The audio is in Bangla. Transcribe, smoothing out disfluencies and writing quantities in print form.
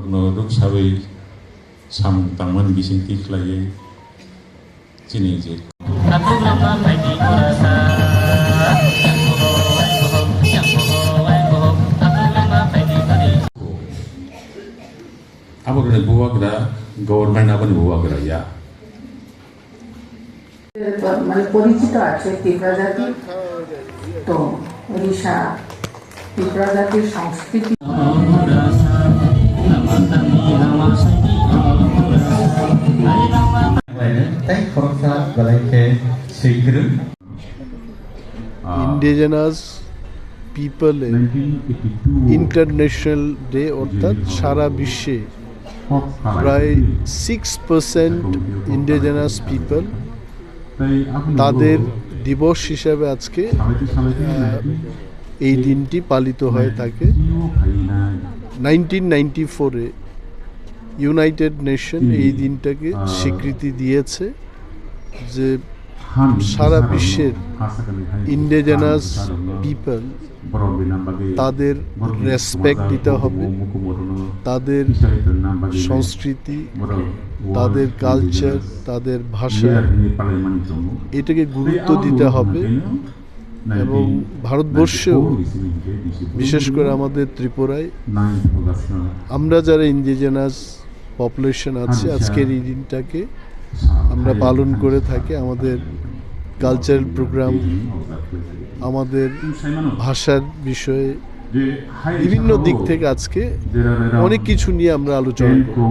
Ruk sabai sam tangman bising tiklai sini je. Aku lama bayi merasa Apa kena buat kita government apa ni buat kita ya? মানে পরিচিত আছে তিব্রা জাতি তো ওড়িশা তিব্রা জাতির সংস্কৃতি ইন্ডিজেনাস পিপলের ইন্টারন্যাশনাল ডে অর্থাৎ সারা বিশ্বে প্রায় 6% ইন্ডিজেনাস পিপল তাদের দিবস হিসাবে আজকে এই দিনটি পালিত হয়ে থাকে। 1994-এ ইউনাইটেড নেশন এই দিনটাকে স্বীকৃতি দিয়েছে যে সারা বিশ্বের ইন্ডিজেনাস পিপল তাদের রেসপেক্ট দিতে হবে, তাদের সংস্কৃতি, তাদের কালচার, তাদের ভাষা এটাকে গুরুত্ব দিতে হবে। এবং ভারতবর্ষেও বিশেষ করে আমাদের ত্রিপুরায় আমরা যারা ইন্ডিজেনাস পপুলেশন আছে আজকের এই দিনটাকে আমরা পালন করে থাকি। আমাদের কালচারাল প্রোগ্রাম, আমাদের ভাষার বিষয়ে বিভিন্ন দিক থেকে আজকে অনেক কিছু নিয়ে আমরা আলোচনা করি।